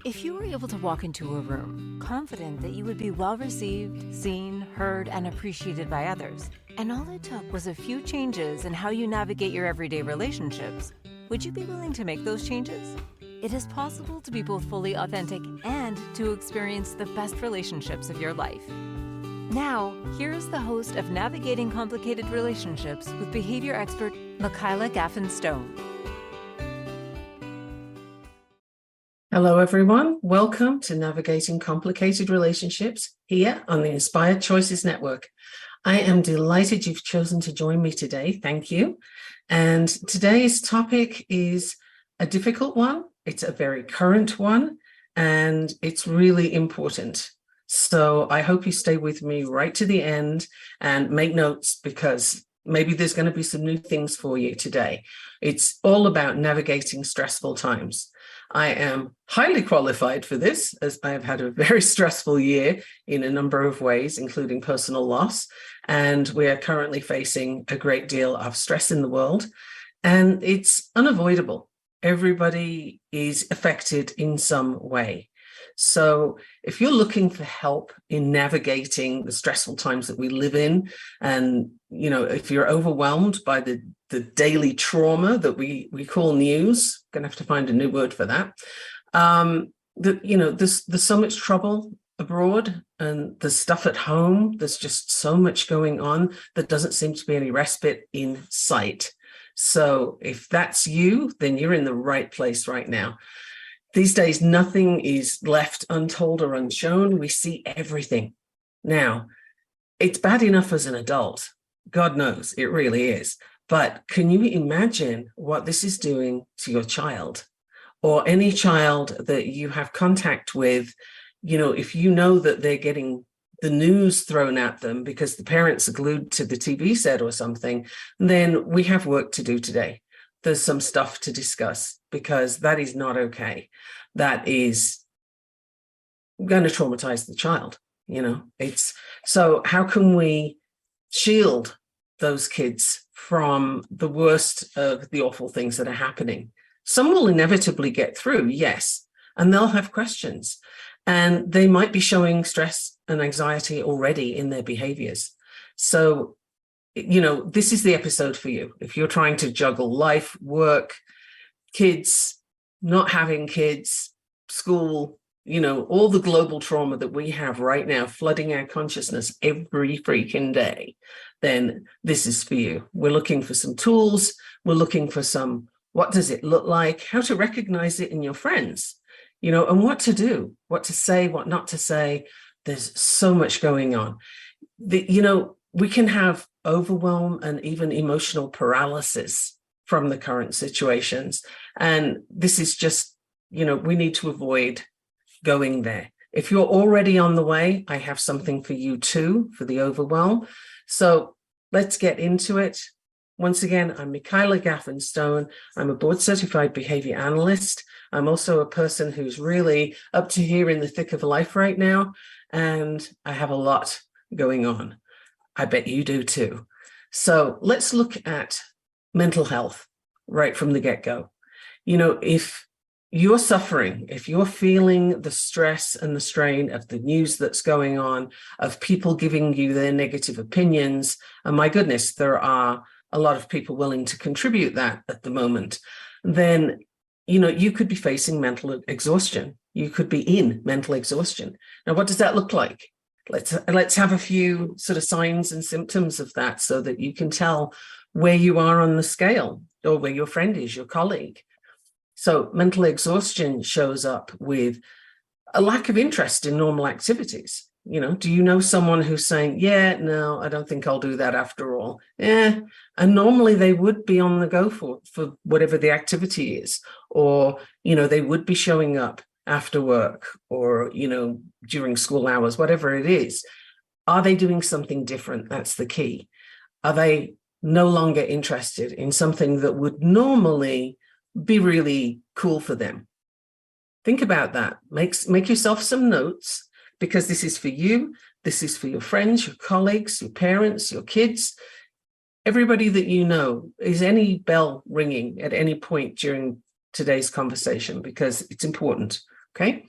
If you were able to walk into a room, confident that you would be well received, seen, heard, and appreciated by others, and all it took was a few changes in how you navigate your everyday relationships, would you be willing to make those changes? It is possible to be both fully authentic and to experience the best relationships of your life. Now, here is the host of Navigating Complicated Relationships with behavior expert Michaela Gaffen. Hello, everyone. Welcome to Navigating Complicated Relationships here on the Inspired Choices Network. I am delighted you've chosen to join me today. Thank you. And today's topic is a difficult one. It's a very current one, and it's really important. So I hope you stay with me right to the end and make notes, because maybe there's going to be some new things for you today. It's all about navigating stressful times. I am highly qualified for this, as I have had a very stressful year in a number of ways, including personal loss. And we are currently facing a great deal of stress in the world, and it's unavoidable. Everybody is affected in some way. So if you're looking for help in navigating the stressful times that we live in, and if you're overwhelmed by the daily trauma that we call news, gonna have to find a new word for that. There's so much trouble abroad, and there's stuff at home. There's just so much going on. There doesn't seem to be any respite in sight. So if that's you, then you're in the right place right now. These days, nothing is left untold or unshown. We see everything. Now, it's bad enough as an adult. God knows, it really is. But can you imagine what this is doing to your child, or any child that you have contact with? If you know that they're getting the news thrown at them because the parents are glued to the TV set or something, then we have work to do today. There's some stuff to discuss, because that is not okay. That is going to traumatize the child. So how can we shield those kids from the worst of the awful things that are happening? Some will inevitably get through, yes, and they'll have questions, and they might be showing stress and anxiety already in their behaviors. So this is the episode for you. If you're trying to juggle life, work, kids, not having kids, school, all the global trauma that we have right now flooding our consciousness every freaking day, then this is for you. We're looking for some tools. We're looking for some, what does it look like? How to recognize it in your friends, and what to do, what to say, what not to say. There's so much going on. We can have overwhelm and even emotional paralysis from the current situations. And this is just, we need to avoid going there. If you're already on the way, I have something for you too, for the overwhelm. So let's get into it. Once again, I'm Michaela Gaffen. I'm a board certified behavior analyst. I'm also a person who's really up to here in the thick of life right now. And I have a lot going on. I bet you do too. So let's look at mental health right from the get-go. If you're suffering, if you're feeling the stress and the strain of the news that's going on, of people giving you their negative opinions, and my goodness, there are a lot of people willing to contribute that at the moment, then, you could be facing mental exhaustion. You could be in mental exhaustion. Now, what does that look like? Let's have a few sort of signs and symptoms of that, so that you can tell where you are on the scale, or where your friend is, your colleague. So mental exhaustion shows up with a lack of interest in normal activities. Do you know someone who's saying, yeah, no, I don't think I'll do that after all? And normally they would be on the go for whatever the activity is, or, they would be showing up after work, or, during school hours, whatever it is. Are they doing something different? That's the key. Are they no longer interested in something that would normally be really cool for them? Think about that. Make yourself some notes, because this is for you. This is for your friends, your colleagues, your parents, your kids, everybody that you know. Is any bell ringing at any point during today's conversation? Because it's important. Okay.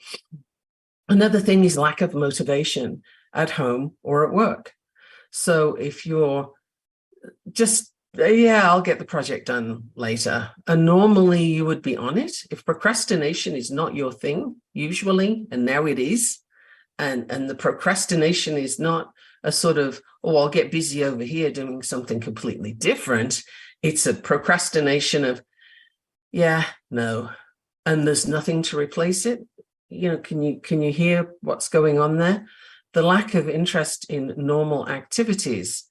Another thing is lack of motivation at home or at work. So if you're just, yeah, I'll get the project done later. And normally you would be on it. If procrastination is not your thing, usually, and now it is, and the procrastination is not a sort of, oh, I'll get busy over here doing something completely different. It's a procrastination of, yeah, no, and there's nothing to replace it. Can you hear what's going on there? The lack of interest in normal activities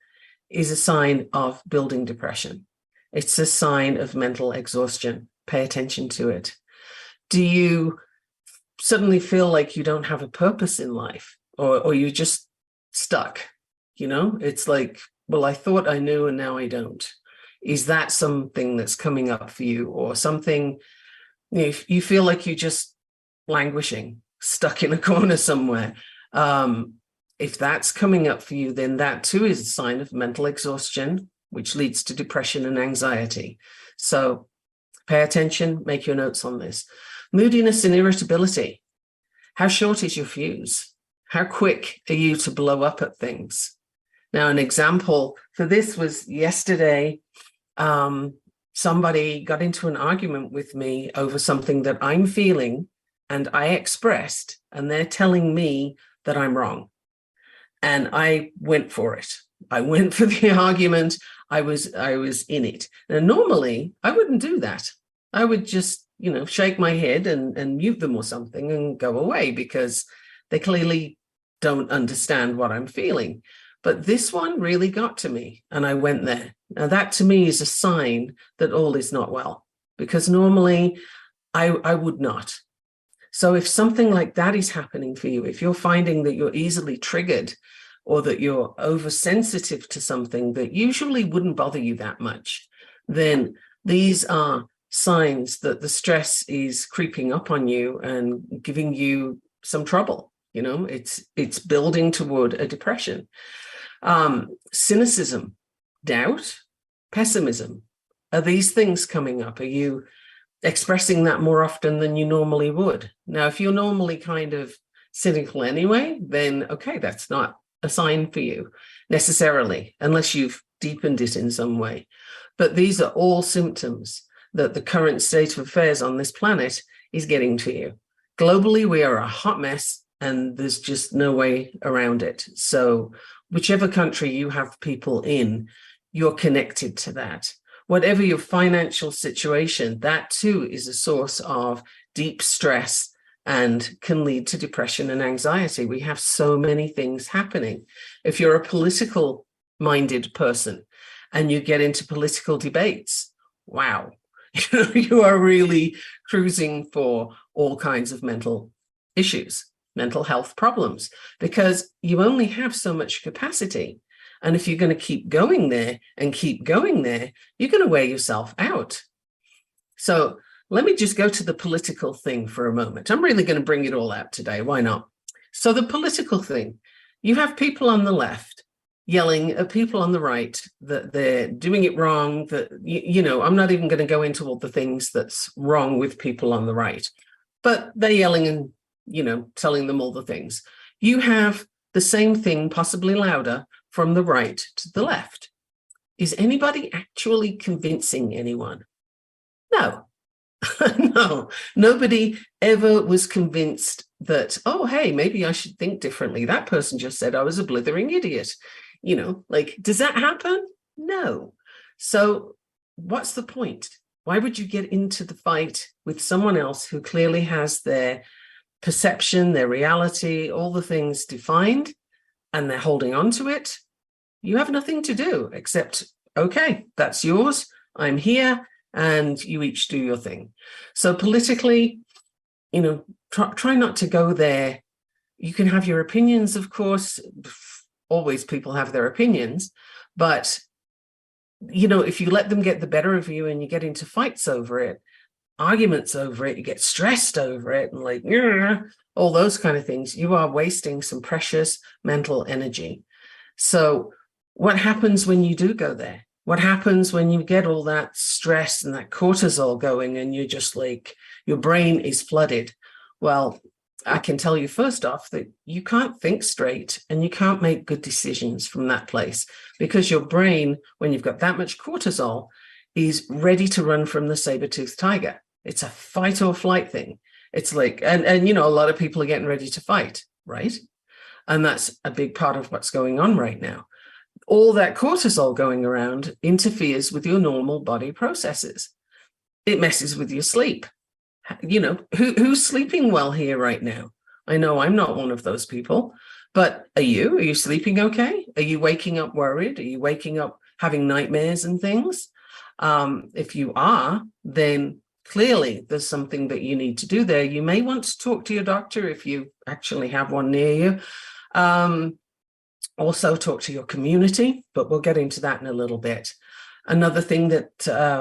is a sign of building depression. It's a sign of mental exhaustion. Pay attention to it. Do you suddenly feel like you don't have a purpose in life, or you're just stuck? It's like, well, I thought I knew and now I don't. Is that something that's coming up for you, or something you feel like you're just languishing, stuck in a corner somewhere? If that's coming up for you, then that too is a sign of mental exhaustion, which leads to depression and anxiety. So pay attention, make your notes on this. Moodiness and irritability. How short is your fuse? How quick are you to blow up at things? Now, an example for this was yesterday. Somebody got into an argument with me over something that I'm feeling and I expressed, and they're telling me that I'm wrong. And I went for it. I went for the argument. I was in it. And normally I wouldn't do that. I would just, shake my head and mute them or something and go away, because they clearly don't understand what I'm feeling. But this one really got to me, and I went there. Now that to me is a sign that all is not well, because normally I would not. So if something like that is happening for you, if you're finding that you're easily triggered, or that you're oversensitive to something that usually wouldn't bother you that much, then these are signs that the stress is creeping up on you and giving you some trouble. It's building toward a depression. Cynicism, doubt, pessimism. Are these things coming up? Are you expressing that more often than you normally would? Now, if you're normally kind of cynical anyway, then okay, that's not a sign for you necessarily, unless you've deepened it in some way. But these are all symptoms that the current state of affairs on this planet is getting to you. Globally, we are a hot mess, and there's just no way around it. So whichever country you have people in, you're connected to that. Whatever your financial situation, that too is a source of deep stress and can lead to depression and anxiety. We have so many things happening. If you're a political minded person and you get into political debates, wow, you are really cruising for all kinds of mental issues, mental health problems, because you only have so much capacity. And if you're going to keep going there and keep going there, you're going to wear yourself out. So let me just go to the political thing for a moment. I'm really going to bring it all out today. Why not? So the political thing, you have people on the left yelling at people on the right that they're doing it wrong, that, I'm not even going to go into all the things that's wrong with people on the right, but they're yelling and, telling them all the things. You have the same thing, possibly louder, from the right to the left. Is anybody actually convincing anyone? No. No, nobody ever was convinced that, oh, hey, maybe I should think differently. That person just said I was a blithering idiot. Does that happen? No. So what's the point? Why would you get into the fight with someone else who clearly has their perception, their reality, all the things defined, and they're holding on to it? You have nothing to do except, okay, that's yours. I'm here. And you each do your thing. So politically, try not to go there. You can have your opinions, of course. Always people have their opinions. But, if you let them get the better of you and you get into fights over it, arguments over it, you get stressed over it and all those kind of things, you are wasting some precious mental energy. So what happens when you do go there? What happens when you get all that stress and that cortisol going and you're just like, your brain is flooded? Well, I can tell you first off that you can't think straight and you can't make good decisions from that place, because your brain, when you've got that much cortisol, is ready to run from the saber-toothed tiger. It's a fight or flight thing. It's like, and you know, a lot of people are getting ready to fight, right? And that's a big part of what's going on right now. All that cortisol going around interferes with your normal body processes. It messes with your sleep. You know, who's sleeping well here right now? I know I'm not one of those people, but are you? Are you sleeping okay? Are you waking up worried? Are you waking up having nightmares and things? If you are, then clearly there's something that you need to do there. You may want to talk to your doctor if you actually have one near you. Also talk to your community, but we'll get into that in a little bit. Another thing that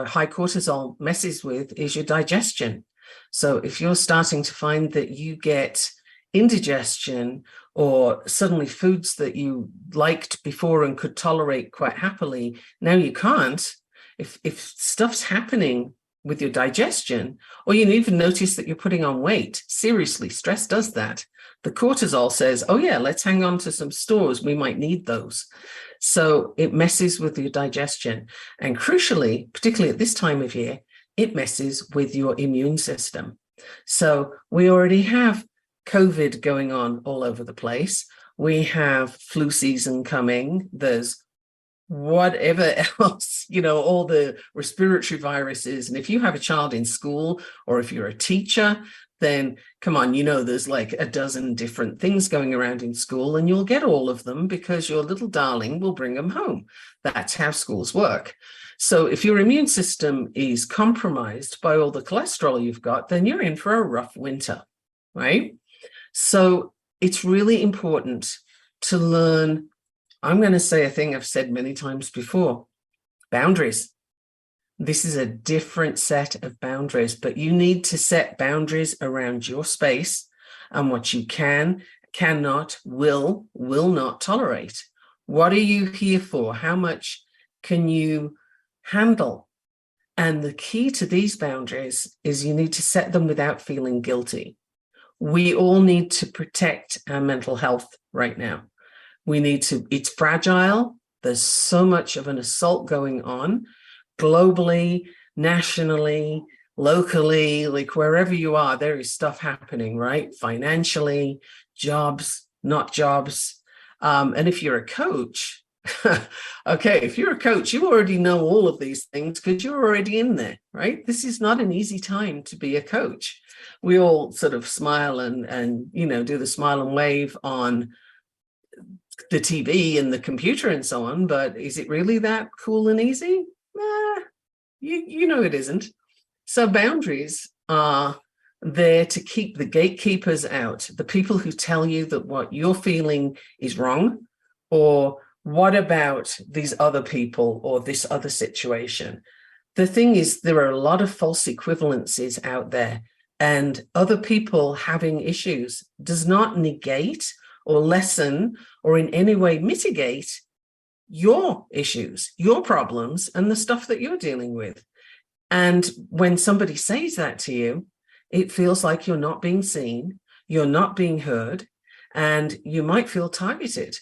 high cortisol messes with is your digestion. So if you're starting to find that you get indigestion, or suddenly foods that you liked before and could tolerate quite happily, now you can't, if stuff's happening with your digestion, or you even notice that you're putting on weight, seriously, stress does that. The cortisol says, oh yeah, let's hang on to some stores, we might need those. So it messes with your digestion. And crucially, particularly at this time of year, it messes with your immune system. So we already have COVID going on all over the place. We have flu season coming. There's whatever else, you know, all the respiratory viruses. And if you have a child in school, or if you're a teacher, then come on, you know, there's like a dozen different things going around in school, and you'll get all of them because your little darling will bring them home. That's how schools work. So if your immune system is compromised by all the cholesterol you've got, then you're in for a rough winter, right? So it's really important to learn. I'm going to say a thing I've said many times before: boundaries. This is a different set of boundaries, but you need to set boundaries around your space and what you can, cannot, will not tolerate. What are you here for? How much can you handle? And the key to these boundaries is you need to set them without feeling guilty. We all need to protect our mental health right now. We need to, it's fragile. There's so much of an assault going on globally, nationally, locally, like wherever you are, there is stuff happening, right? Financially, jobs, not jobs. And if you're a coach, okay, if you're a coach, you already know all of these things because you're already in there, right? This is not an easy time to be a coach. We all sort of smile and you know, do the smile and wave on the TV and the computer and so on, but is it really that cool and easy? You know it isn't. So boundaries are there to keep the gatekeepers out, the people who tell you that what you're feeling is wrong, or what about these other people or this other situation. The thing is, there are a lot of false equivalencies out there, and other people having issues does not negate or lessen or in any way mitigate your issues, your problems, and the stuff that you're dealing with. And when somebody says that to you, it feels like you're not being seen, you're not being heard, and you might feel targeted,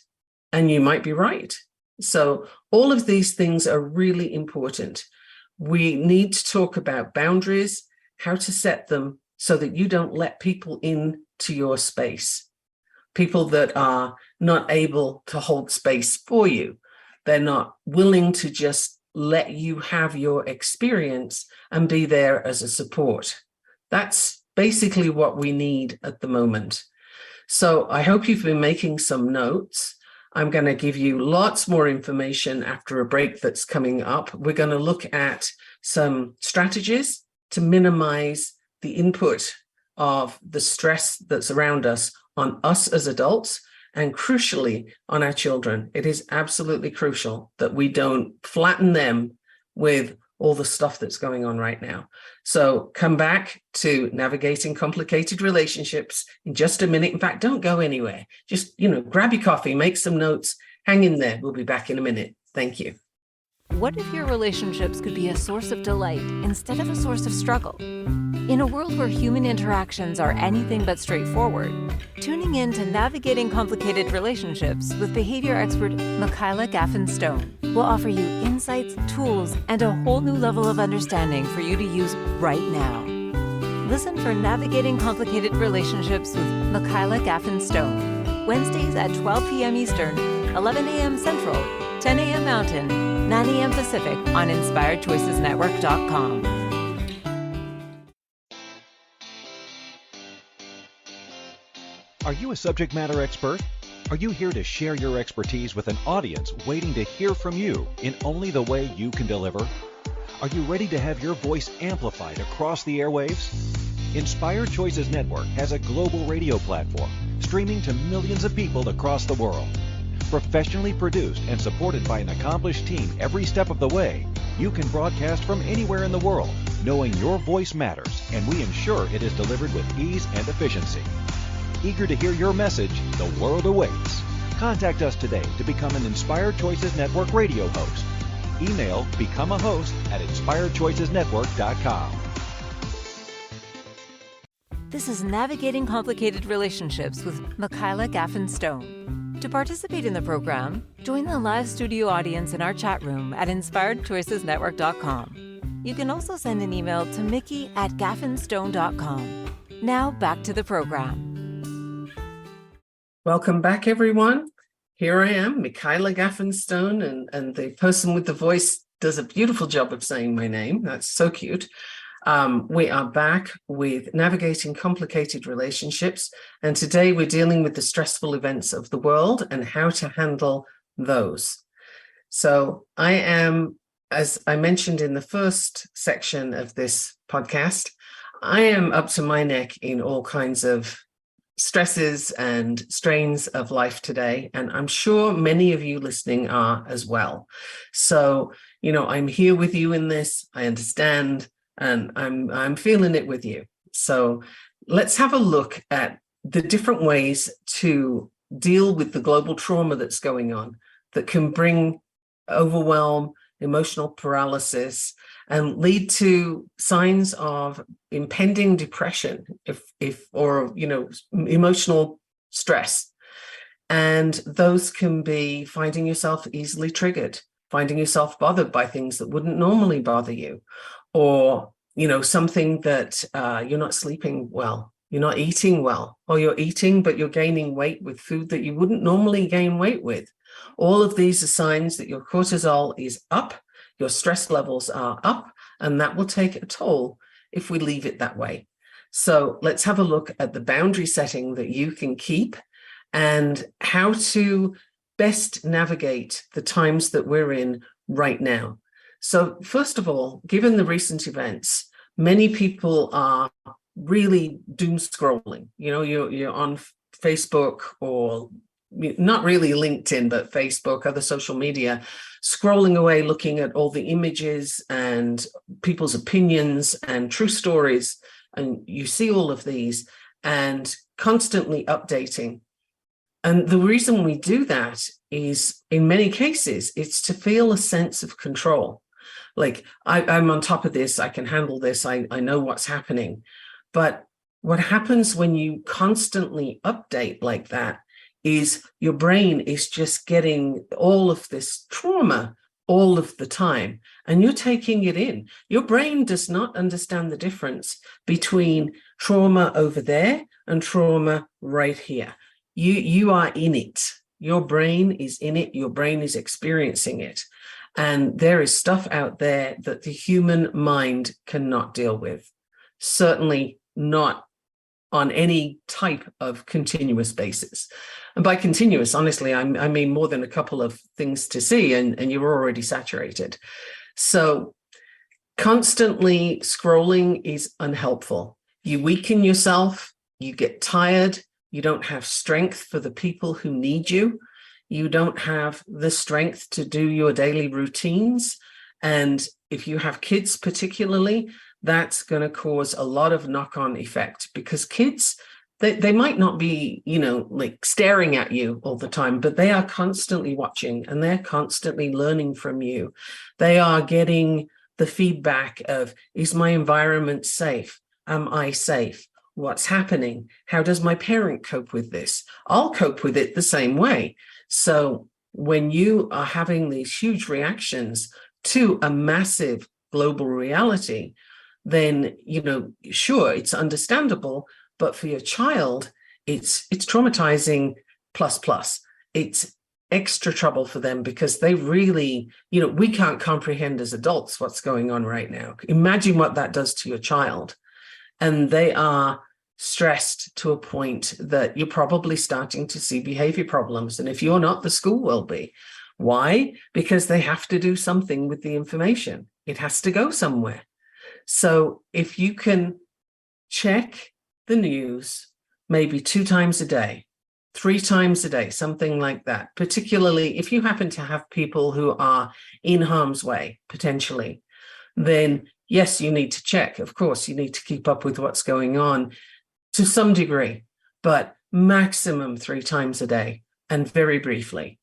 and you might be right. So all of these things are really important. We need to talk about boundaries, how to set them so that you don't let people into your space, people that are not able to hold space for you. They're not willing to just let you have your experience and be there as a support. That's basically what we need at the moment. So I hope you've been making some notes. I'm going to give you lots more information after a break that's coming up. We're going to look at some strategies to minimize the input of the stress that's around us on us as adults, and crucially on our children. It is absolutely crucial that we don't flatten them with all the stuff that's going on right now. So come back to Navigating Complicated Relationships in just a minute. In fact, don't go anywhere. Just, grab your coffee, make some notes, hang in there. We'll be back in a minute. Thank you. What if your relationships could be a source of delight instead of a source of struggle? In a world where human interactions are anything but straightforward, tuning in to Navigating Complicated Relationships with behavior expert Michaela Gaffen will offer you insights, tools, and a whole new level of understanding for you to use right now. Listen for Navigating Complicated Relationships with Michaela Gaffen Wednesdays at 12 p.m. Eastern, 11 a.m. Central, 10 a.m. Mountain, 9 a.m. Pacific on InspiredChoicesNetwork.com. Are you a subject matter expert? Are you here to share your expertise with an audience waiting to hear from you in only the way you can deliver? Are you ready to have your voice amplified across the airwaves? Inspired Choices Network has a global radio platform streaming to millions of people across the world. Professionally produced and supported by an accomplished team every step of the way, you can broadcast from anywhere in the world, knowing your voice matters, and we ensure it is delivered with ease and efficiency. Eager to hear your message, the world awaits. Contact us today to become an Inspired Choices Network radio host. Email become a host at inspiredchoicesnetwork.com. This is Navigating Complicated Relationships with Michaela Gaffen. To participate in the program, join the live studio audience in our chat room at inspiredchoicesnetwork.com. You can also send an email to mickey@gaffenstone.com. Now back to the program. Welcome back, everyone. Here I am, Michaela Gaffen, and the person with the voice does a beautiful job of saying my name. That's so cute. We are back with Navigating Complicated Relationships, and today we're dealing with the stressful events of the world and how to handle those. So I am, as I mentioned in the first section of this podcast, I am up to my neck in all kinds of stresses and strains of life today, and I'm sure many of you listening are as well. So, I'm here with you in this. I understand, and I'm feeling it with you. So let's have a look at the different ways to deal with the global trauma that's going on that can bring overwhelm, emotional paralysis, and lead to signs of impending depression or emotional stress. And those can be finding yourself easily triggered, finding yourself bothered by things that wouldn't normally bother you, or something that you're not sleeping well, you're not eating well, or you're eating but you're gaining weight with food that you wouldn't normally gain weight with. All of these are signs that your cortisol is up, your stress levels are up, and that will take a toll if we leave it that way. So let's have a look at the boundary setting that you can keep and how to best navigate the times that we're in right now. So first of all, given the recent events, many people are really doom scrolling. You're on Facebook, or not really LinkedIn, but Facebook, other social media, scrolling away, looking at all the images and people's opinions and true stories. And you see all of these and constantly updating. And the reason we do that is, in many cases, it's to feel a sense of control. Like, I'm on top of this, I can handle this, I know what's happening. But what happens when you constantly update like that is your brain is just getting all of this trauma all of the time, and you're taking it in. Your brain does not understand the difference between trauma over there and trauma right here. You are in it. Your brain is in it. Your brain is experiencing it. And there is stuff out there that the human mind cannot deal with. Certainly not on any type of continuous basis. And by continuous, honestly, I mean more than a couple of things to see, and you're already saturated. So constantly scrolling is unhelpful. You weaken yourself, you get tired, you don't have strength for the people who need you. You don't have the strength to do your daily routines. And if you have kids particularly, that's going to cause a lot of knock-on effect, because kids, they might not be, like staring at you all the time, but they are constantly watching and they're constantly learning from you. They are getting the feedback of, is my environment safe? Am I safe? What's happening? How does my parent cope with this? I'll cope with it the same way. So when you are having these huge reactions to a massive global reality, then, sure, it's understandable, but for your child, it's traumatizing plus. It's extra trouble for them because they really, we can't comprehend as adults what's going on right now. Imagine what that does to your child. And they are stressed to a point that you're probably starting to see behavior problems. And if you're not, the school will be. Why? Because they have to do something with the information. It has to go somewhere. So if you can check the news maybe 2 times a day, 3 times a day, something like that, particularly if you happen to have people who are in harm's way, potentially, then yes, you need to check. Of course, you need to keep up with what's going on to some degree, but maximum 3 times a day and very briefly.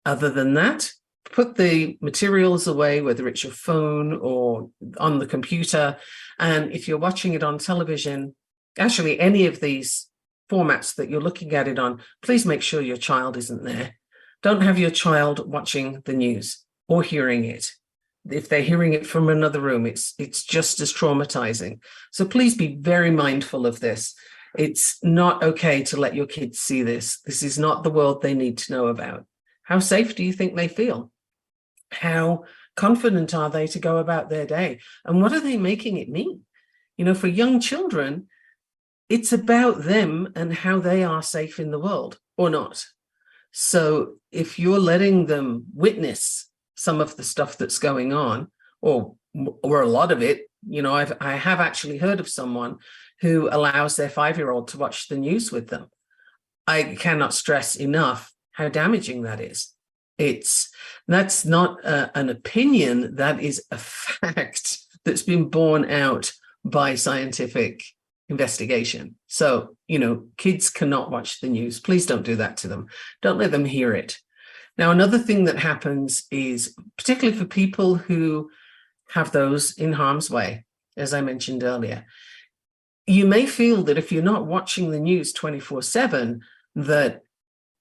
Other than that, put the materials away, whether it's your phone or on the computer. And if you're watching it on television, actually any of these formats that you're looking at it on, please make sure your child isn't there. Don't have your child watching the news or hearing it. If they're hearing it from another room, it's just as traumatizing. So please be very mindful of this. It's not okay to let your kids see this. This is not the world they need to know about. How safe do you think they feel? How confident are they to go about their day? And what are they making it mean? For young children, it's about them and how they are safe in the world or not. So if you're letting them witness some of the stuff that's going on, or a lot of it, I have actually heard of someone who allows their 5-year-old to watch the news with them. I cannot stress enough how damaging that is. That's not an opinion, that is a fact that's been borne out by scientific investigation. So, kids cannot watch the news. Please don't do that to them. Don't let them hear it. Now, another thing that happens is, particularly for people who have those in harm's way, as I mentioned earlier, you may feel that if you're not watching the news 24/7, that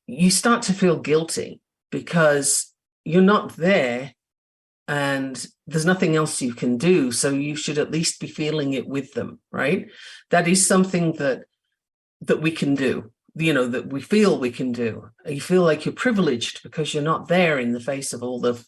you start to feel guilty because you're not there and there's nothing else you can do. So you should at least be feeling it with them, right? That is something that we can do, that we feel we can do. You feel like you're privileged because you're not there in the face of all the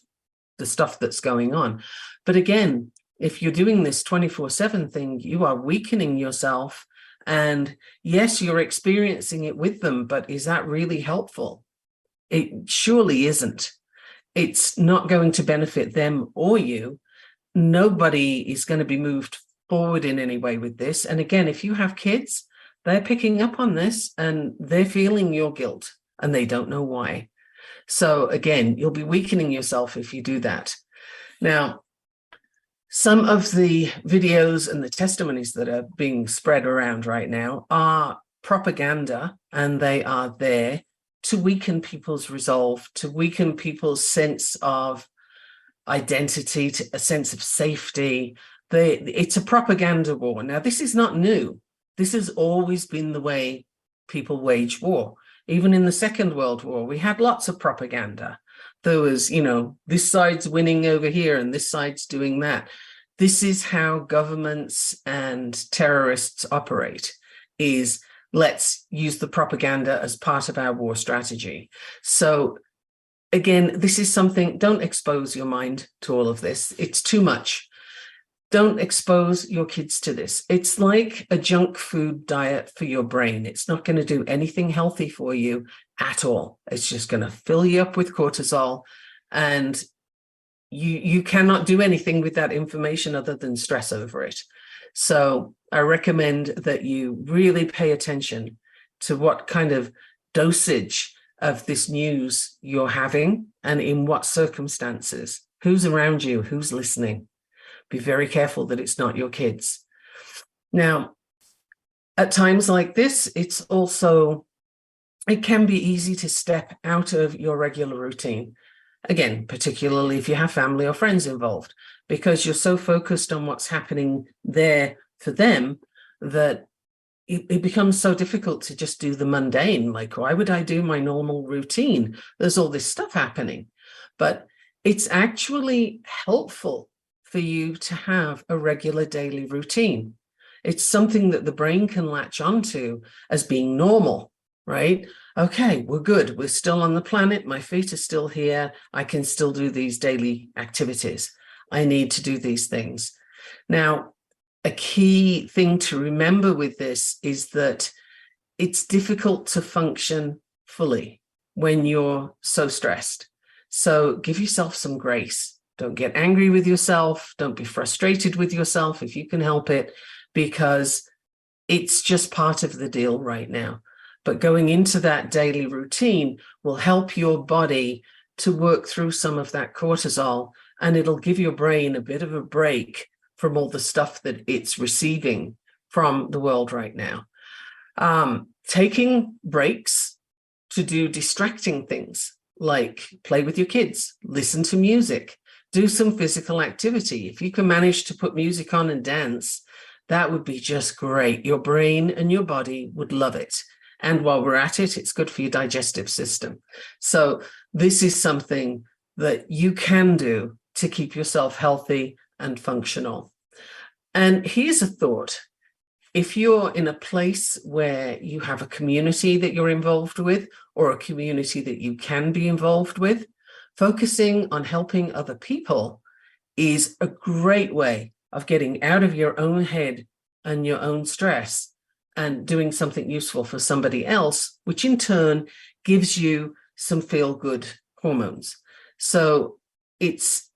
stuff that's going on. But again, if you're doing this 24/7 thing, you are weakening yourself. And yes, you're experiencing it with them, but is that really helpful? It surely isn't. It's not going to benefit them or you. Nobody is going to be moved forward in any way with this. And again, if you have kids, they're picking up on this and they're feeling your guilt and they don't know why. So again, you'll be weakening yourself if you do that. Now, some of the videos and the testimonies that are being spread around right now are propaganda, and they are there to weaken people's resolve, to weaken people's sense of identity, to a sense of safety. It's a propaganda war. Now, this is not new. This has always been the way people wage war. Even in the Second World War, we had lots of propaganda. There was, this side's winning over here and this side's doing that. This is how governments and terrorists operate, is let's use the propaganda as part of our war strategy. So again, this is something, don't expose your mind to all of this. It's too much. Don't expose your kids to this. It's like a junk food diet for your brain. It's not going to do anything healthy for you at all. It's just going to fill you up with cortisol, and you cannot do anything with that information other than stress over it. So I recommend that you really pay attention to what kind of dosage of this news you're having and in what circumstances. Who's around you? Who's listening? Be very careful that it's not your kids. Now, at times like this, it can be easy to step out of your regular routine. Again, particularly if you have family or friends involved, because you're so focused on what's happening there for them that it becomes so difficult to just do the mundane. Like, why would I do my normal routine? There's all this stuff happening. But it's actually helpful for you to have a regular daily routine. It's something that the brain can latch onto as being normal, right? Okay, we're good. We're still on the planet. My feet are still here. I can still do these daily activities. I need to do these things. Now, a key thing to remember with this is that it's difficult to function fully when you're so stressed. So give yourself some grace. Don't get angry with yourself. Don't be frustrated with yourself if you can help it, because it's just part of the deal right now. But going into that daily routine will help your body to work through some of that cortisol, and it'll give your brain a bit of a break from all the stuff that it's receiving from the world right now. Taking breaks to do distracting things, like play with your kids, listen to music, do some physical activity. If you can manage to put music on and dance, that would be just great. Your brain and your body would love it. And while we're at it, it's good for your digestive system. So this is something that you can do to keep yourself healthy and functional. And here's a thought. If you're in a place where you have a community that you're involved with, or a community that you can be involved with, focusing on helping other people is a great way of getting out of your own head and your own stress and doing something useful for somebody else, which in turn gives you some feel-good hormones. So it's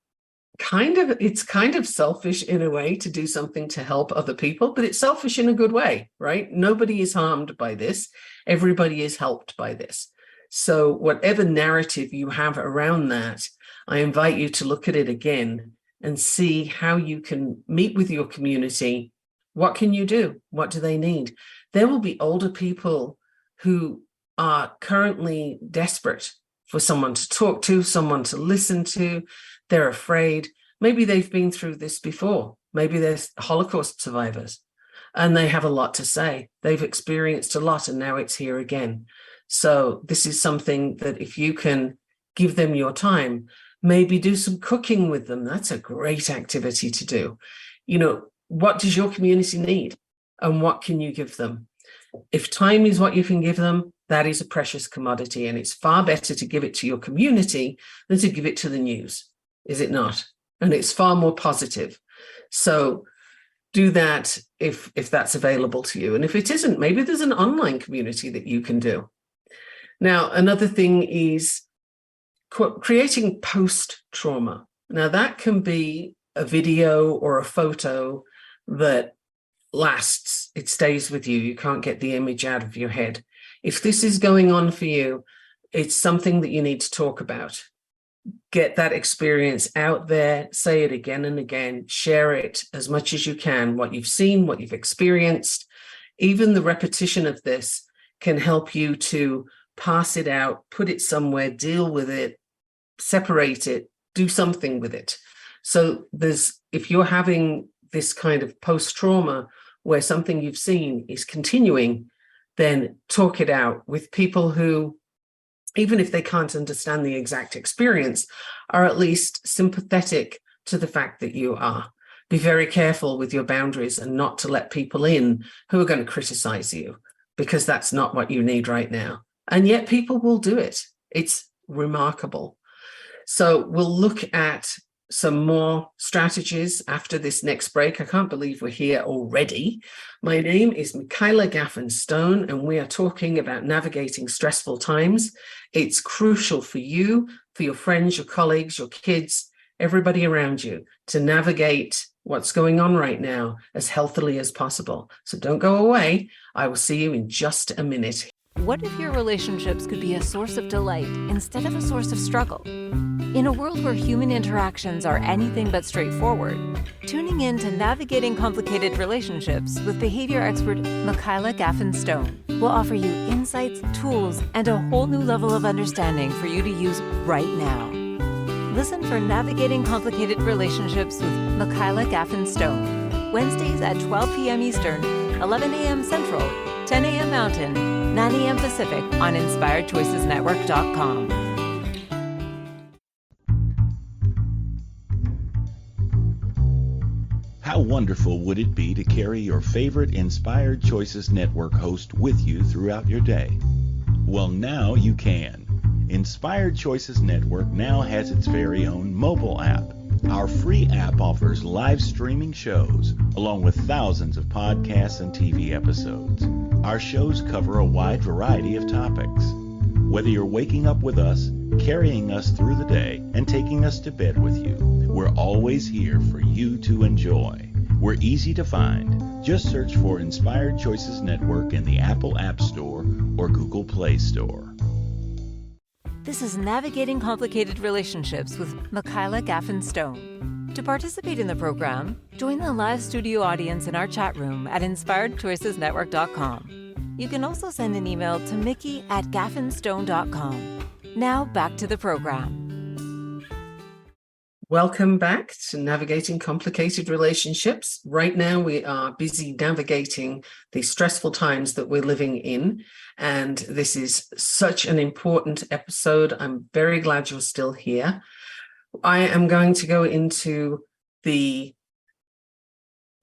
kind of selfish in a way to do something to help other people, but it's selfish in a good way, right? Nobody is harmed by this. Everybody is helped by this. So whatever narrative you have around that, I invite you to look at it again and see how you can meet with your community. What can you do? What do they need? There will be older people who are currently desperate for someone to talk to, someone to listen to. They're afraid. Maybe they've been through this before. Maybe they're Holocaust survivors and they have a lot to say. They've experienced a lot and now it's here again. So this is something that if you can give them your time, maybe do some cooking with them. That's a great activity to do. You know, what does your community need and what can you give them? If time is what you can give them, that is a precious commodity, and it's far better to give it to your community than to give it to the news. Is it not? And it's far more positive. So do that if that's available to you. And if it isn't, maybe there's an online community that you can do. Now, another thing is creating post-trauma. Now, that can be a video or a photo that lasts. It stays with you. You can't get the image out of your head. If this is going on for you, it's something that you need to talk about. Get that experience out there, say it again and again, share it as much as you can, what you've seen, what you've experienced. Even the repetition of this can help you to pass it out, put it somewhere, deal with it, separate it, do something with it. So if you're having this kind of post-trauma where something you've seen is continuing, then talk it out with people who, even if they can't understand the exact experience, are at least sympathetic to the fact that you are. Be very careful with your boundaries and not to let people in who are going to criticize you, because that's not what you need right now. And yet people will do it. It's remarkable. So we'll look at some more strategies after this next break. I can't believe we're here already. My name is Michaela Gaffen Stone, and we are talking about navigating stressful times. It's crucial for you, for your friends, your colleagues, your kids, everybody around you, to navigate what's going on right now as healthily as possible. So don't go away. I will see you in just a minute. What if your relationships could be a source of delight instead of a source of struggle? In a world where human interactions are anything but straightforward, tuning in to Navigating Complicated Relationships with behavior expert Michaela Gaffen Stone will offer you insights, tools, and a whole new level of understanding for you to use right now. Listen for Navigating Complicated Relationships with Michaela Gaffen Stone, Wednesdays at 12 p.m. Eastern, 11 a.m. Central, 10 a.m. Mountain, 9 a.m. Pacific on inspiredchoicesnetwork.com. How wonderful would it be to carry your favorite Inspired Choices Network host with you throughout your day? Well, now you can. Inspired Choices Network now has its very own mobile app. Our free app offers live streaming shows, along with thousands of podcasts and TV episodes. Our shows cover a wide variety of topics. Whether you're waking up with us, carrying us through the day, and taking us to bed with you, we're always here for you to enjoy. We're easy to find. Just search for Inspired Choices Network in the Apple App Store or Google Play Store. This is Navigating Complicated Relationships with Michaela Gaffen Stone. To participate in the program, join the live studio audience in our chat room at inspiredchoicesnetwork.com. You can also send an email to mickey@gaffenstone.com. Now back to the program. Welcome back to Navigating Complicated Relationships. Right now, we are busy navigating the stressful times that we're living in. And this is such an important episode. I'm very glad you're still here. I am going to go into the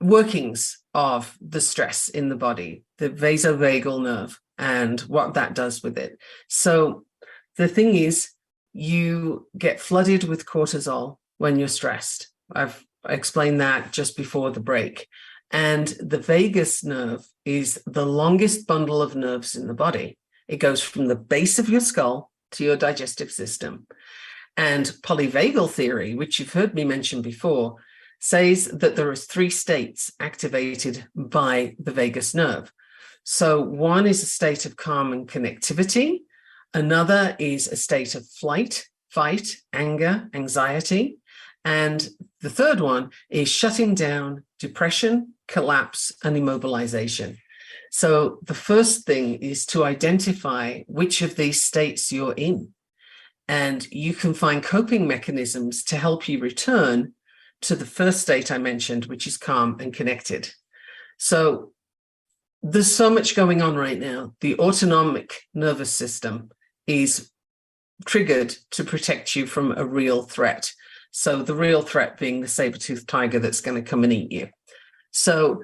workings of the stress in the body, the vasovagal nerve, and what that does with it. So the thing is, you get flooded with cortisol when you're stressed. I've explained that just before the break. And the vagus nerve is the longest bundle of nerves in the body. It goes from the base of your skull to your digestive system. And polyvagal theory, which you've heard me mention before, says that there are 3 states activated by the vagus nerve. So one is a state of calm and connectivity. Another is a state of flight, fight, anger, anxiety. And the third one is shutting down, depression, collapse, and immobilization. So the first thing is to identify which of these states you're in. And you can find coping mechanisms to help you return to the first state I mentioned, which is calm and connected. So there's so much going on right now. The autonomic nervous system is triggered to protect you from a real threat. So the real threat being the saber-toothed tiger that's going to come and eat you. So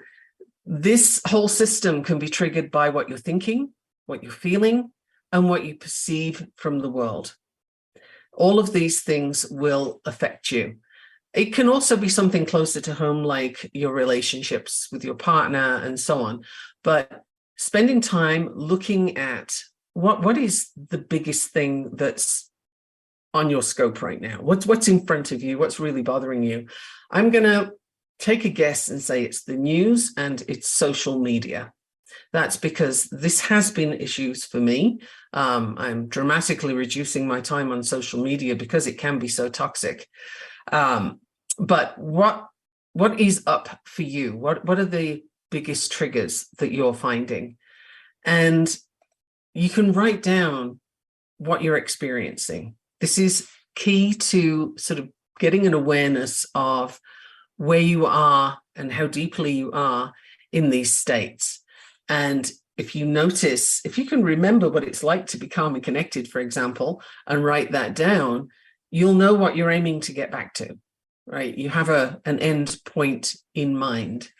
this whole system can be triggered by what you're thinking, what you're feeling, and what you perceive from the world. All of these things will affect you. It can also be something closer to home, like your relationships with your partner and so on. But spending time looking at what is the biggest thing that's on your scope right now? What's in front of you? What's really bothering you? I'm going to take a guess and say it's the news and it's social media. That's because this has been issues for me. I'm dramatically reducing my time on social media because it can be so toxic. But what is up for you? What are the biggest triggers that you're finding? And you can write down what you're experiencing. This is key to sort of getting an awareness of where you are and how deeply you are in these states. And if you notice, if you can remember what it's like to be calm and connected, for example, and write that down, you'll know what you're aiming to get back to, right? You have an end point in mind.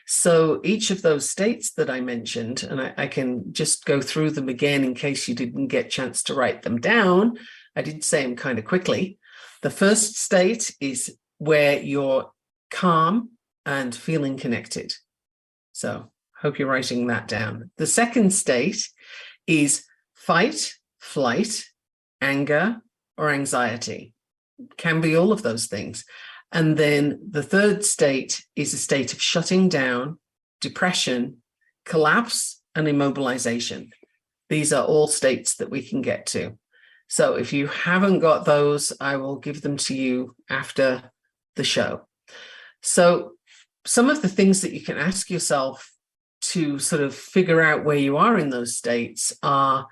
So each of those states that I mentioned, and I can just go through them again in case you didn't get a chance to write them down. I did say them kind of quickly. The first state is where you're calm and feeling connected. So hope you're writing that down. The second state is fight, flight, anger, or anxiety. Can be all of those things. And then the third state is a state of shutting down, depression, collapse, and immobilization. These are all states that we can get to. So if you haven't got those, I will give them to you after the show. So some of the things that you can ask yourself to sort of figure out where you are in those states are,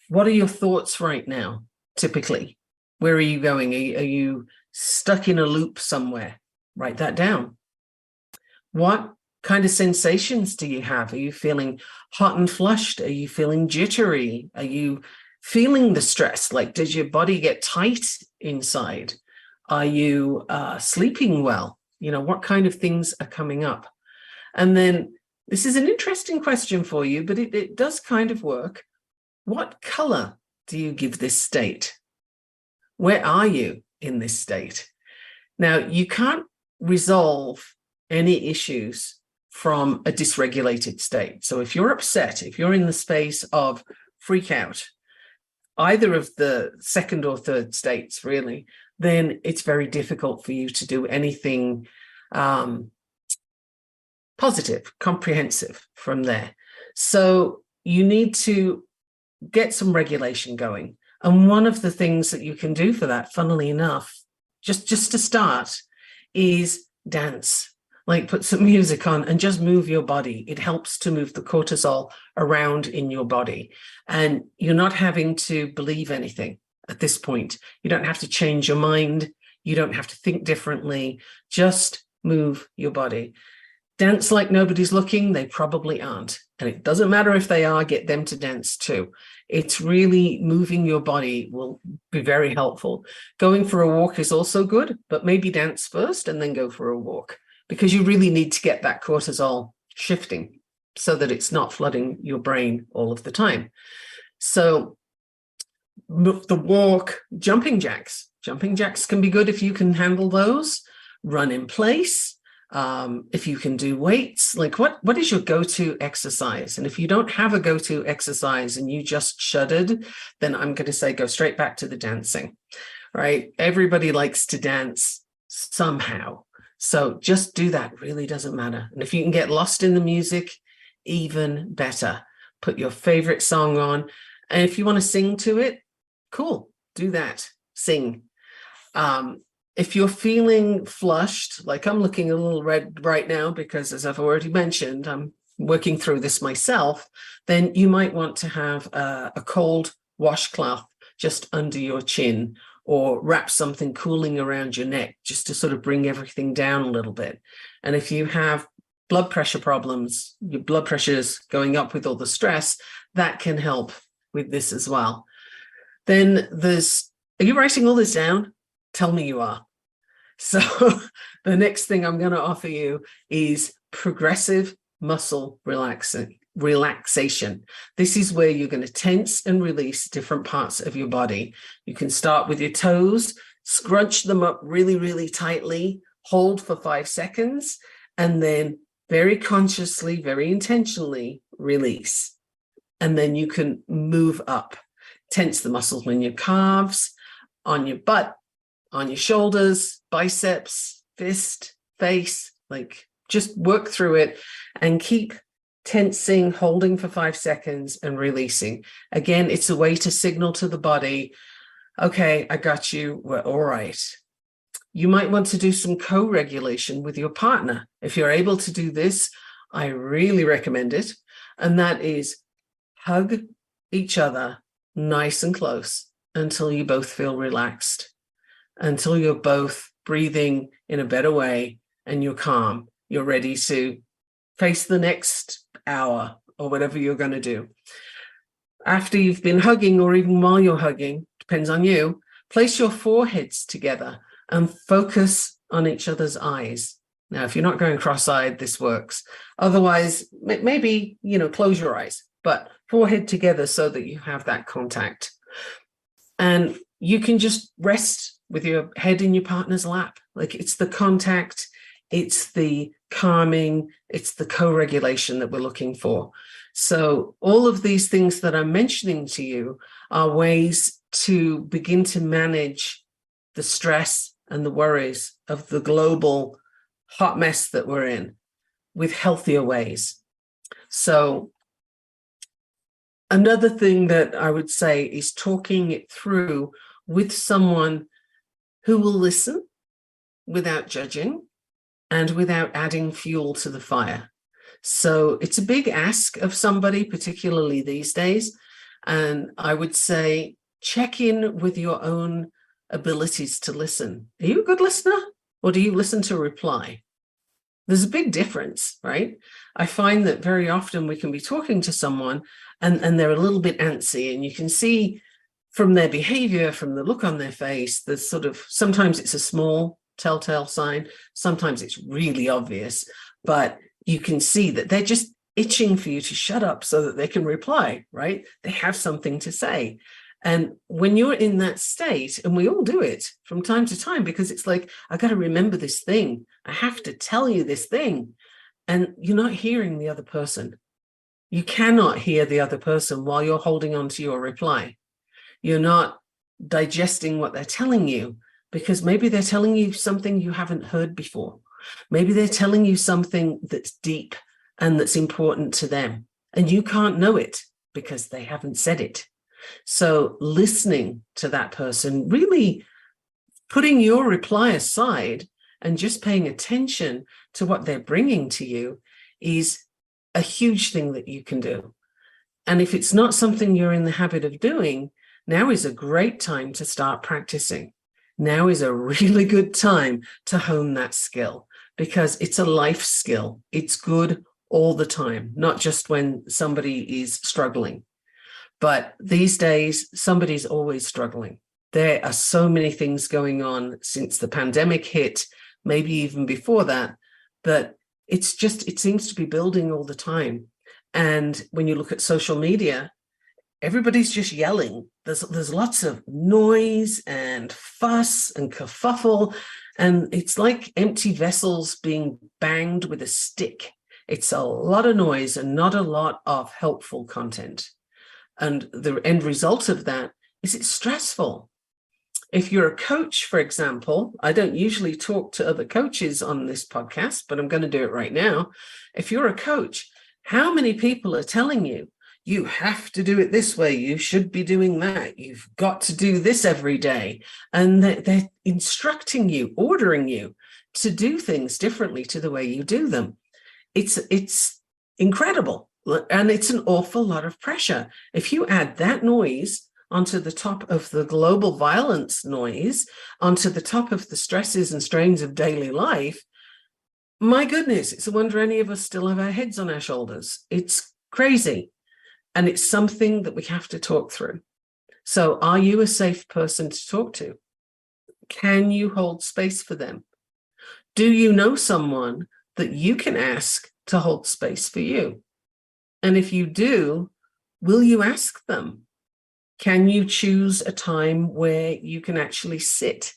what are your thoughts right now, typically? Where are you going? Are you stuck in a loop somewhere? Write that down. What kind of sensations do you have? Are you feeling hot and flushed? Are you feeling jittery? Are you feeling the stress? Like, does your body get tight inside? Are you sleeping well? You know, what kind of things are coming up? And then this is an interesting question for you, but it does kind of work. What color do you give this state? Where are you in this state? Now, you can't resolve any issues from a dysregulated state. So if you're upset, if you're in the space of freak out, either of the second or third states, really, then it's very difficult for you to do anything positive, comprehensive from there. So you need to get some regulation going. And one of the things that you can do for that, funnily enough, just to start, is dance. Like, put some music on and just move your body. It helps to move the cortisol around in your body. And you're not having to believe anything at this point. You don't have to change your mind. You don't have to think differently. Just move your body. Dance like nobody's looking. They probably aren't. And it doesn't matter if they are, get them to dance too. It's really moving your body will be very helpful. Going for a walk is also good, but maybe dance first and then go for a walk, because you really need to get that cortisol shifting so that it's not flooding your brain all of the time. So the walk, jumping jacks. Jumping jacks can be good if you can handle those. Run in place. If you can do weights, like what is your go-to exercise? And if you don't have a go-to exercise and you just shuddered, then I'm going to say go straight back to the dancing, right? Everybody likes to dance somehow. So just do that. It really doesn't matter. And if you can get lost in the music, even better. Put your favorite song on. And if you want to sing to it, cool, do that. Sing. If you're feeling flushed, like I'm looking a little red right now because, as I've already mentioned, I'm working through this myself, then you might want to have a cold washcloth just under your chin, or wrap something cooling around your neck just to sort of bring everything down a little bit. And if you have blood pressure problems, your blood pressure's going up with all the stress, that can help with this as well. Then are you writing all this down? Tell me you are. So the next thing I'm going to offer you is progressive muscle relaxation. This is where you're going to tense and release different parts of your body. You can start with your toes, scrunch them up really, really tightly, hold for 5 seconds, and then very consciously, very intentionally release. And then you can move up, tense the muscles in your calves, on your butt, on your shoulders, biceps, fist, face, like just work through it and keep tensing, holding for 5 seconds and releasing. Again, it's a way to signal to the body, okay, I got you, we're all right. You might want to do some co-regulation with your partner. If you're able to do this, I really recommend it. And that is hug each other nice and close until you both feel relaxed, until you're both breathing in a better way and you're calm. You're ready to face the next hour or whatever you're going to do. After you've been hugging, or even while you're hugging, depends on you, place your foreheads together and focus on each other's eyes. Now, if you're not going cross-eyed, this works. Otherwise, maybe, close your eyes, but forehead together so that you have that contact. And you can just rest with your head in your partner's lap. Like, it's the contact, it's the calming, it's the co-regulation that we're looking for. So all of these things that I'm mentioning to you are ways to begin to manage the stress and the worries of the global hot mess that we're in with healthier ways. So another thing that I would say is talking it through with someone who will listen without judging and without adding fuel to the fire. So it's a big ask of somebody, particularly these days. And I would say, check in with your own abilities to listen. Are you a good listener, or do you listen to reply? There's a big difference, right? I find that very often we can be talking to someone and they're a little bit antsy, and you can see from their behavior, from the look on their face, there's sort of, sometimes it's a small telltale sign, sometimes it's really obvious, but you can see that they're just itching for you to shut up so that they can reply, right? They have something to say. And when you're in that state, and we all do it from time to time, because it's like, I got to remember this thing. I have to tell you this thing. And you're not hearing the other person. You cannot hear the other person while you're holding on to your reply. You're not digesting what they're telling you, because maybe they're telling you something you haven't heard before. Maybe they're telling you something that's deep and that's important to them, and you can't know it because they haven't said it. So listening to that person, really putting your reply aside and just paying attention to what they're bringing to you, is a huge thing that you can do. And if it's not something you're in the habit of doing, now is a great time to start practicing. Now is a really good time to hone that skill, because it's a life skill. It's good all the time, not just when somebody is struggling. But these days, somebody's always struggling. There are so many things going on since the pandemic hit, maybe even before that, but it seems to be building all the time. And when you look at social media, everybody's just yelling. There's lots of noise and fuss and kerfuffle, and it's like empty vessels being banged with a stick. It's a lot of noise and not a lot of helpful content. And the end result of that is it's stressful. If you're a coach, for example, I don't usually talk to other coaches on this podcast, but I'm going to do it right now. If you're a coach, how many people are telling you, you have to do it this way, you should be doing that, you've got to do this every day? And they're instructing you, ordering you to do things differently to the way you do them. It's incredible. And it's an awful lot of pressure. If you add that noise onto the top of the global violence noise, onto the top of the stresses and strains of daily life, my goodness, it's a wonder any of us still have our heads on our shoulders. It's crazy. And it's something that we have to talk through. So are you a safe person to talk to? Can you hold space for them? Do you know someone that you can ask to hold space for you? And if you do, will you ask them? Can you choose a time where you can actually sit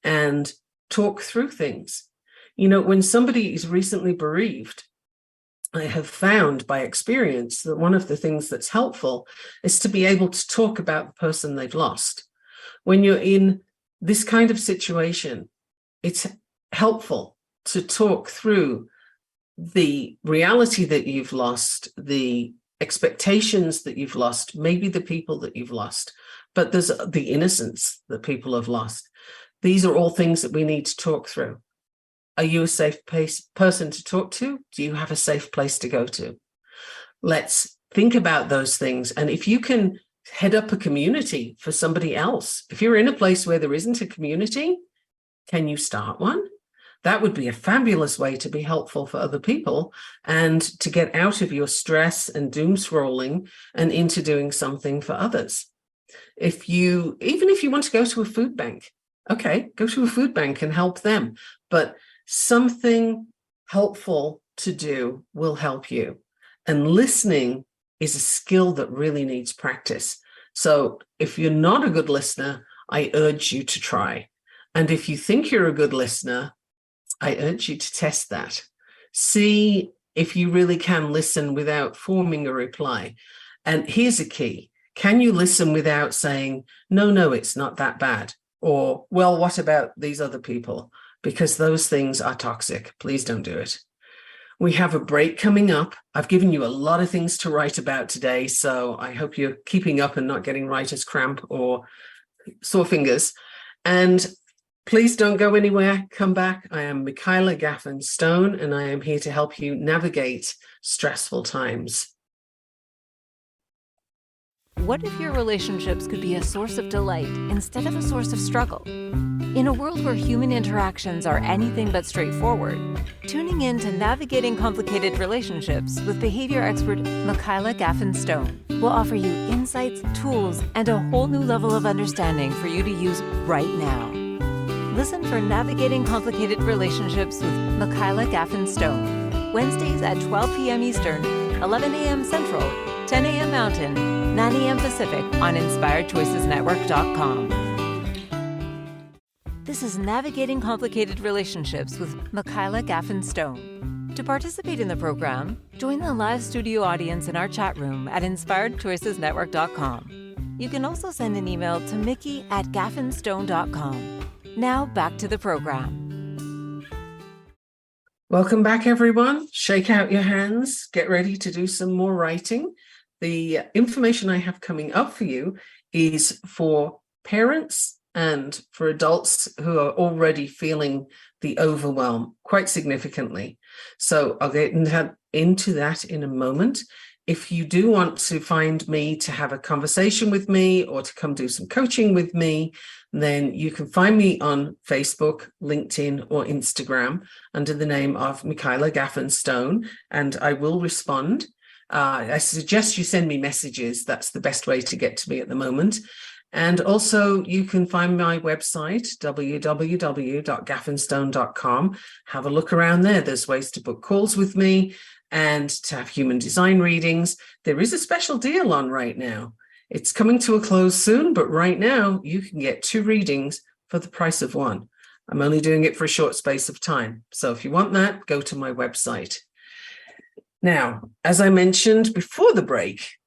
and talk through things? You know, when somebody is recently bereaved, I have found by experience that one of the things that's helpful is to be able to talk about the person they've lost. When you're in this kind of situation, it's helpful to talk through the reality that you've lost, the expectations that you've lost, maybe the people that you've lost, but there's the innocence that people have lost. These are all things that we need to talk through. Are you a safe person to talk to? Do you have a safe place to go to? Let's think about those things. And if you can head up a community for somebody else, if you're in a place where there isn't a community, can you start one? That would be a fabulous way to be helpful for other people and to get out of your stress and doom scrolling and into doing something for others. Even if you want to go to a food bank, okay, go to a food bank and help them. But something helpful to do will help you. And listening is a skill that really needs practice. So if you're not a good listener, I urge you to try. And if you think you're a good listener, I urge you to test that. See if you really can listen without forming a reply. And here's a key. Can you listen without saying, no, it's not that bad? Or, well, what about these other people? Because those things are toxic. Please don't do it. We have a break coming up. I've given you a lot of things to write about today, so I hope you're keeping up and not getting writer's cramp or sore fingers. And please don't go anywhere. Come back. I am Michaela Gaffen Stone, and I am here to help you navigate stressful times. What if your relationships could be a source of delight instead of a source of struggle? In a world where human interactions are anything but straightforward, tuning in to Navigating Complicated Relationships with behavior expert Michaela Gaffen will offer you insights, tools, and a whole new level of understanding for you to use right now. Listen for Navigating Complicated Relationships with Michaela Gaffen Wednesdays at 12 p.m. Eastern, 11 a.m. Central, 10 a.m. Mountain, 9 a.m. Pacific on InspiredChoicesNetwork.com. This is Navigating Complicated Relationships with Michaela Gaffen. To participate in the program, join the live studio audience in our chat room at InspiredChoicesNetwork.com. You can also send an email to mickey@gaffenstone.com. Now back to the program. Welcome back, everyone. Shake out your hands. Get ready to do some more writing. The information I have coming up for you is for parents and for adults who are already feeling the overwhelm quite significantly. So I'll get into that in a moment. If you do want to find me to have a conversation with me or to come do some coaching with me, then you can find me on Facebook, LinkedIn, or Instagram under the name of Michaela Gaffen, and I will respond. I suggest you send me messages. That's the best way to get to me at the moment. And also you can find my website, www.gaffenstone.com. Have a look around there. There's ways to book calls with me and to have human design readings. There is a special deal on right now. It's coming to a close soon, but right now you can get 2 readings for the price of 1. I'm only doing it for a short space of time. So if you want that, go to my website. Now, as I mentioned before the break,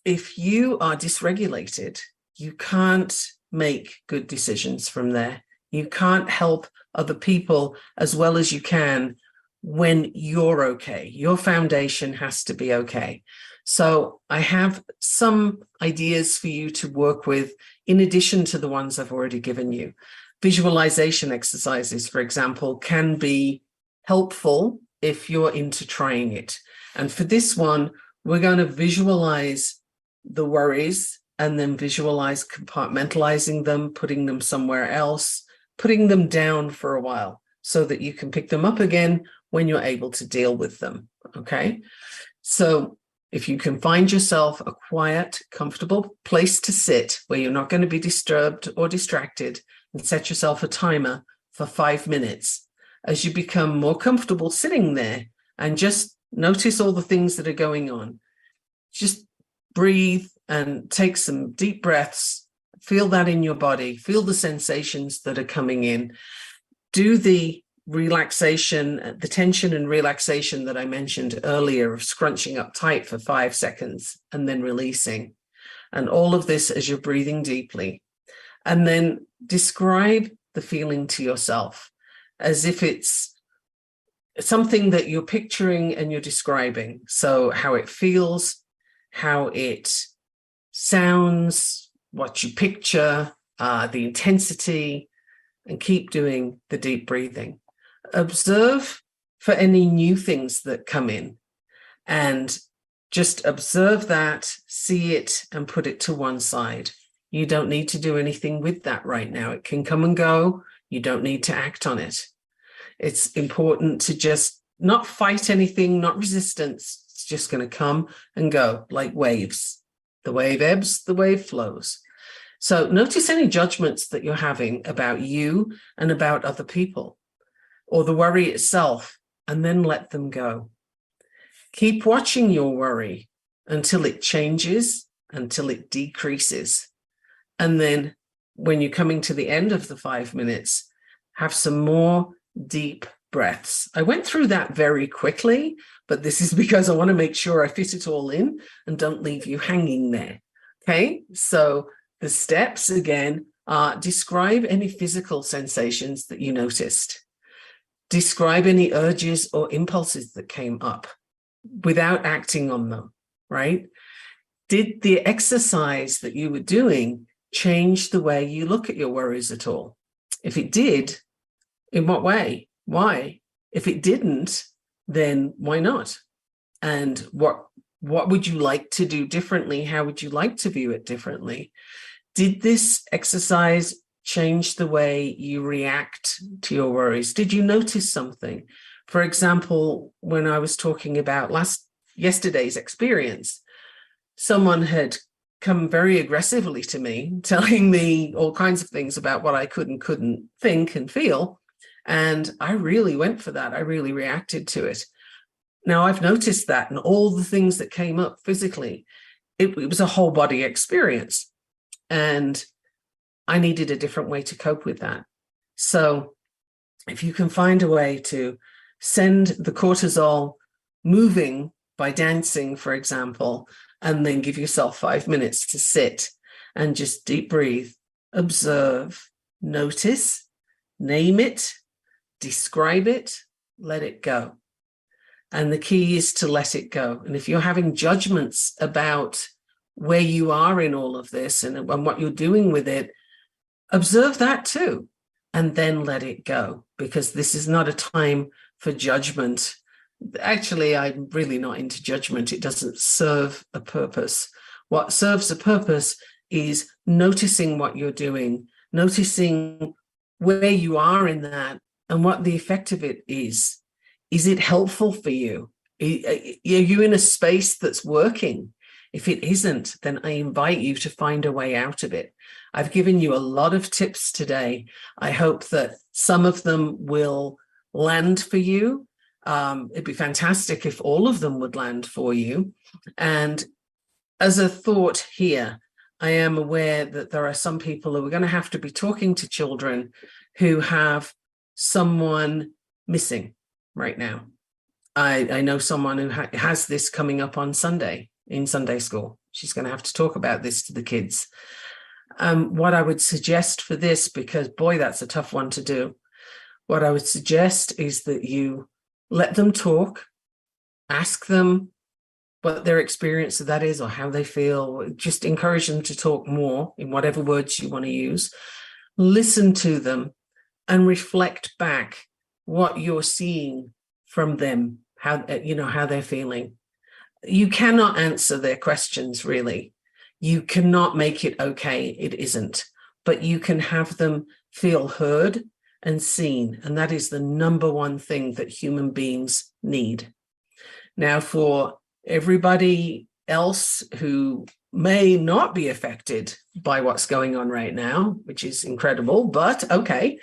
if you are dysregulated, you can't make good decisions from there. You can't help other people as well as you can when you're okay. Your foundation has to be okay. So I have some ideas for you to work with in addition to the ones I've already given you. Visualization exercises, for example, can be helpful if you're into trying it. And for this one, we're going to visualize the worries and then visualize compartmentalizing them, putting them somewhere else, putting them down for a while so that you can pick them up again when you're able to deal with them. Okay. So if you can find yourself a quiet, comfortable place to sit where you're not going to be disturbed or distracted, and set yourself a timer for 5 minutes. As you become more comfortable sitting there and just notice all the things that are going on, just breathe and take some deep breaths. Feel that in your body. Feel the sensations that are coming in. Do the relaxation, the tension and relaxation that I mentioned earlier of scrunching up tight for 5 seconds and then releasing. And all of this as you're breathing deeply. And then describe the feeling to yourself as if it's something that you're picturing and you're describing. So how it feels, how it sounds, what you picture, the intensity, and keep doing the deep breathing. Observe for any new things that come in and just observe that, see it, and put it to one side. You don't need to do anything with that right now. It can come and go. You don't need to act on it. It's important to just not fight anything, not resistance. It's just going to come and go like waves. The wave ebbs, the wave flows. So notice any judgments that you're having about you and about other people, or the worry itself, and then let them go. Keep watching your worry until it changes, until it decreases. And then when you're coming to the end of the 5 minutes, have some more deep breaths. I went through that very quickly, but this is because I want to make sure I fit it all in and don't leave you hanging there. Okay, so the steps again are: describe any physical sensations that you noticed. Describe any urges or impulses that came up without acting on them, right? Did the exercise that you were doing change the way you look at your worries at all? If it did, in what way? Why? If it didn't, then why not? And what What would you like to do differently? How would you like to view it differently? Did this exercise change the way you react to your worries? Did you notice something? For example, when I was talking about yesterday's experience, someone had come very aggressively to me, telling me all kinds of things about what I could and couldn't think and feel. And I really went for that. I really reacted to it. Now, I've noticed that, and all the things that came up physically, it was a whole body experience. And I needed a different way to cope with that. So if you can find a way to send the cortisol moving by dancing, for example, and then give yourself 5 minutes to sit and just deep breathe, observe, notice, name it, describe it, let it go. And the key is to let it go. And if you're having judgments about where you are in all of this and what you're doing with it, observe that too, and then let it go, because this is not a time for judgment. Actually, I'm really not into judgment. It doesn't serve a purpose. What serves a purpose is noticing what you're doing, noticing where you are in that and what the effect of it is. Is it helpful for you? Are you in a space that's working? If it isn't, then I invite you to find a way out of it. I've given you a lot of tips today. I hope that some of them will land for you. It'd be fantastic if all of them would land for you. And as a thought here, I am aware that there are some people who are going to have to be talking to children who have someone missing right now. I know someone who has this coming up on Sunday in Sunday school. She's going to have to talk about this to the kids. What I would suggest for this, because boy, that's a tough one to do. What I would suggest is that you let them talk, ask them what their experience of that is or how they feel. Just encourage them to talk more in whatever words you want to use. Listen to them and reflect back what you're seeing from them, how they're feeling. You cannot answer their questions, really. You cannot make it okay. It isn't. But you can have them feel heard and seen. And that is the number one thing that human beings need. Now, for everybody else who may not be affected by what's going on right now, which is incredible, but okay,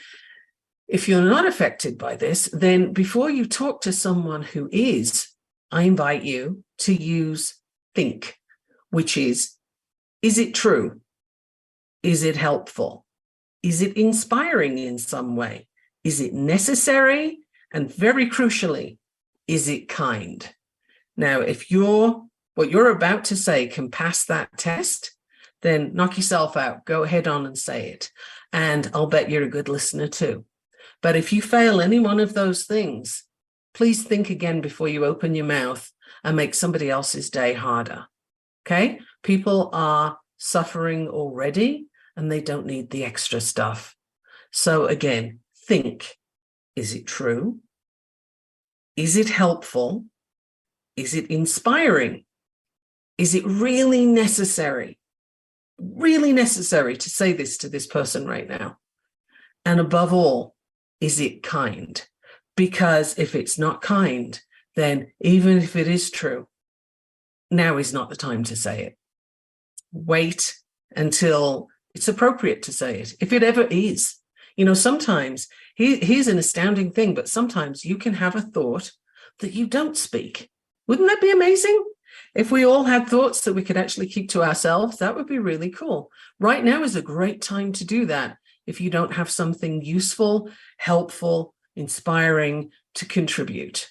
if you're not affected by this, then before you talk to someone who is, I invite you to use think, which is it true? Is it helpful? Is it inspiring in some way? Is it necessary? And very crucially, is it kind? Now, if what you're about to say can pass that test, then knock yourself out. Go ahead on and say it. And I'll bet you're a good listener too. But if you fail any one of those things, please think again before you open your mouth and make somebody else's day harder. Okay? People are suffering already and they don't need the extra stuff. So again, think, is it true? Is it helpful? Is it inspiring? Is it really necessary? Really necessary to say this to this person right now? And above all, is it kind? Because if it's not kind, then even if it is true, now is not the time to say it. Wait until it's appropriate to say it, if it ever is. Sometimes, here's an astounding thing, but sometimes you can have a thought that you don't speak. Wouldn't that be amazing? If we all had thoughts that we could actually keep to ourselves, that would be really cool. Right now is a great time to do that if you don't have something useful, helpful, inspiring to contribute.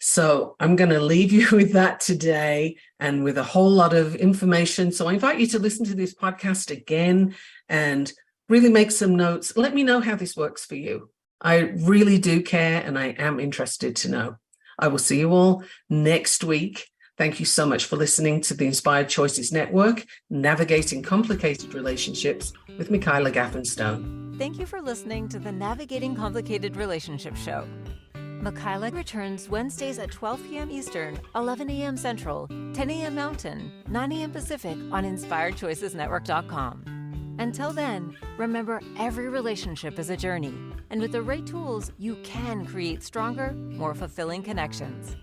So I'm going to leave you with that today and with a whole lot of information. So I invite you to listen to this podcast again and really make some notes. Let me know how this works for you. I really do care and I am interested to know. I will see you all next week. Thank you so much for listening to the Inspired Choices Network, Navigating Complicated Relationships with Michaela Gaffen. Thank you for listening to the Navigating Complicated Relationships show. Michaela returns Wednesdays at 12 p.m. Eastern, 11 a.m. Central, 10 a.m. Mountain, 9 a.m. Pacific on InspiredChoicesNetwork.com. Until then, remember every relationship is a journey, and with the right tools, you can create stronger, more fulfilling connections.